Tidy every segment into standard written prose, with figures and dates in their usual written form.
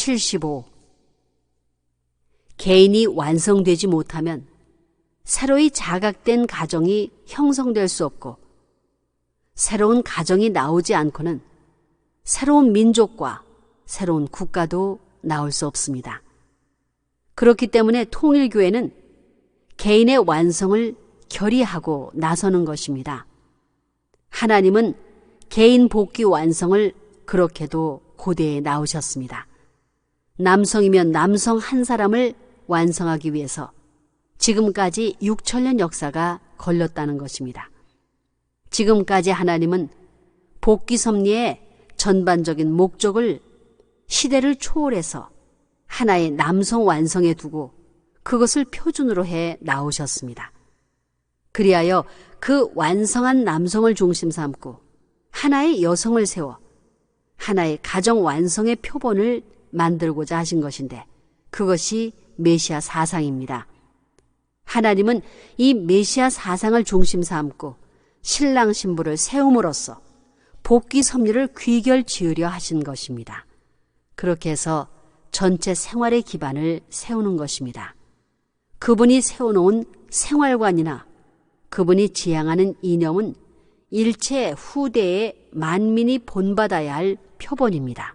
75. 개인이 완성되지 못하면 새로이 자각된 가정이 형성될 수 없고, 새로운 가정이 나오지 않고는 새로운 민족과 새로운 국가도 나올 수 없습니다. 그렇기 때문에 통일교회는 개인의 완성을 결의하고 나서는 것입니다. 하나님은 개인 복귀 완성을 그렇게도 고대에 나오셨습니다. 남성이면 남성 한 사람을 완성하기 위해서 지금까지 6천년 역사가 걸렸다는 것입니다. 지금까지 하나님은 복귀 섭리의 전반적인 목적을 시대를 초월해서 하나의 남성 완성에 두고 그것을 표준으로 해 나오셨습니다. 그리하여 그 완성한 남성을 중심 삼고 하나의 여성을 세워 하나의 가정 완성의 표본을 만들고자 하신 것인데, 그것이 메시아 사상입니다. 하나님은 이 메시아 사상을 중심 삼고 신랑 신부를 세움으로써 복귀 섭리를 귀결 지으려 하신 것입니다. 그렇게 해서 전체 생활의 기반을 세우는 것입니다. 그분이 세워놓은 생활관이나 그분이 지향하는 이념은 일체 후대의 만민이 본받아야 할 표본입니다.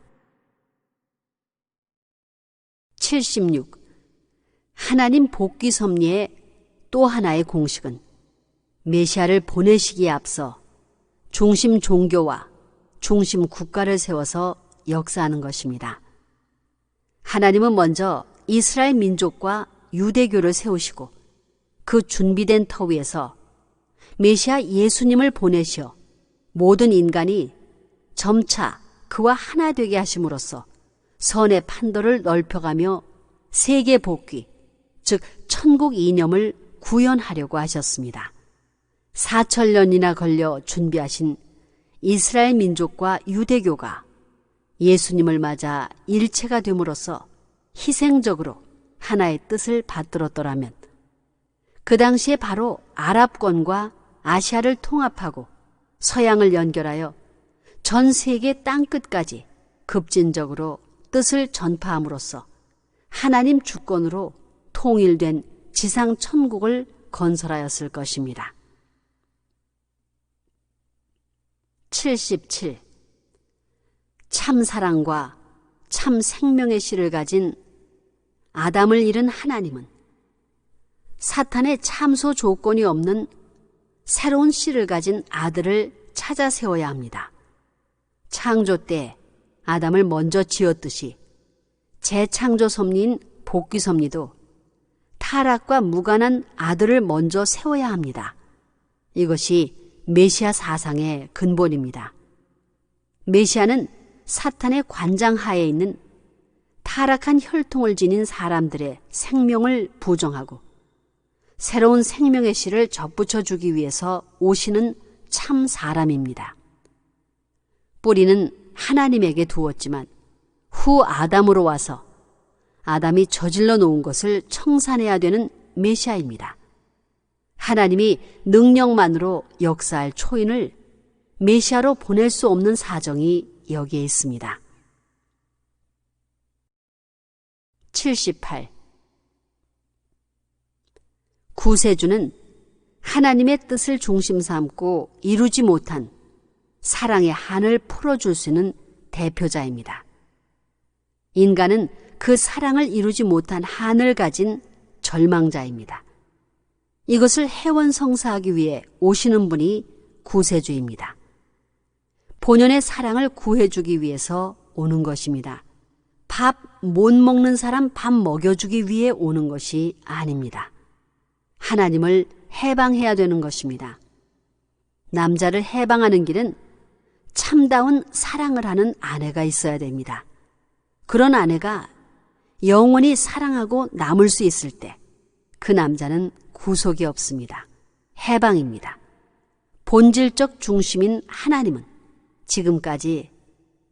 76. 하나님 복귀 섭리의 또 하나의 공식은 메시아를 보내시기에 앞서 중심 종교와 중심 국가를 세워서 역사하는 것입니다. 하나님은 먼저 이스라엘 민족과 유대교를 세우시고 그 준비된 터 위에서 메시아 예수님을 보내시어 모든 인간이 점차 그와 하나 되게 하심으로써 선의 판도를 넓혀가며 세계 복귀, 즉 천국 이념을 구현하려고 하셨습니다. 4,000년이나 걸려 준비하신 이스라엘 민족과 유대교가 예수님을 맞아 일체가 됨으로써 희생적으로 하나의 뜻을 받들었더라면, 그 당시에 바로 아랍권과 아시아를 통합하고 서양을 연결하여 전 세계 땅끝까지 급진적으로 뜻을 전파함으로써 하나님 주권으로 통일된 지상 천국을 건설하였을 것입니다. 77. 참 사랑과 참 생명의 씨를 가진 아담을 잃은 하나님은 사탄의 참소 조건이 없는 새로운 씨를 가진 아들을 찾아 세워야 합니다. 창조 때 아담을 먼저 지었듯이 재창조 섭리인 복귀 섭리도 타락과 무관한 아들을 먼저 세워야 합니다. 이것이 메시아 사상의 근본입니다. 메시아는 사탄의 관장 하에 있는 타락한 혈통을 지닌 사람들의 생명을 부정하고 새로운 생명의 씨를 접붙여 주기 위해서 오시는 참 사람입니다. 뿌리는 하나님에게 두었지만 후 아담으로 와서 아담이 저질러 놓은 것을 청산해야 되는 메시아입니다. 하나님이 능력만으로 역사할 초인을 메시아로 보낼 수 없는 사정이 여기에 있습니다. 78. 구세주는 하나님의 뜻을 중심 삼고 이루지 못한 사랑의 한을 풀어줄 수 있는 대표자입니다. 인간은 그 사랑을 이루지 못한 한을 가진 절망자입니다. 이것을 해원성사하기 위해 오시는 분이 구세주입니다. 본연의 사랑을 구해주기 위해서 오는 것입니다. 밥 못 먹는 사람 밥 먹여주기 위해 오는 것이 아닙니다. 하나님을 해방해야 되는 것입니다. 남자를 해방하는 길은 참다운 사랑을 하는 아내가 있어야 됩니다. 그런 아내가 영원히 사랑하고 남을 수 있을 때 그 남자는 구속이 없습니다. 해방입니다. 본질적 중심인 하나님은 지금까지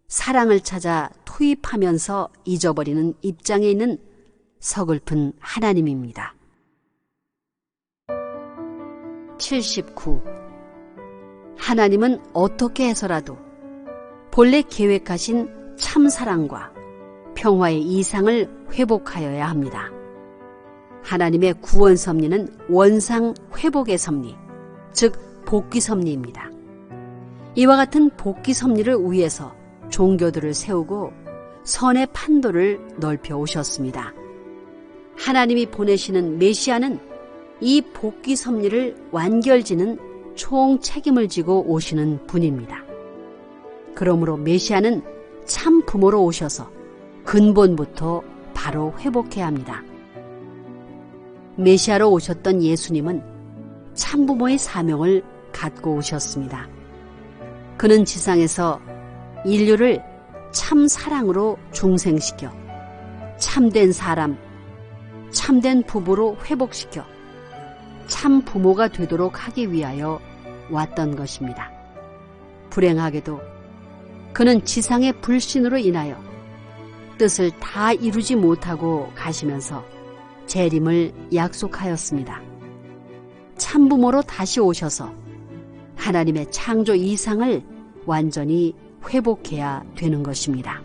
사랑을 찾아 투입하면서 잊어버리는 입장에 있는 서글픈 하나님입니다. 79. 하나님은 어떻게 해서라도 본래 계획하신 참사랑과 평화의 이상을 회복하여야 합니다. 하나님의 구원 섭리는 원상 회복의 섭리, 즉 복귀 섭리입니다. 이와 같은 복귀 섭리를 위해서 종교들을 세우고 선의 판도를 넓혀 오셨습니다. 하나님이 보내시는 메시아는 이 복귀 섭리를 완결지는 총 책임을 지고 오시는 분입니다. 그러므로 메시아는 참 부모로 오셔서 근본부터 바로 회복해야 합니다. 메시아로 오셨던 예수님은 참부모의 사명을 갖고 오셨습니다. 그는 지상에서 인류를 참 사랑으로 중생시켜 참된 사람, 참된 부부로 회복시켜 참 부모가 되도록 하기 위하여 왔던 것입니다. 불행하게도 그는 지상의 불신으로 인하여 뜻을 다 이루지 못하고 가시면서 재림을 약속하였습니다. 참부모로 다시 오셔서 하나님의 창조 이상을 완전히 회복해야 되는 것입니다.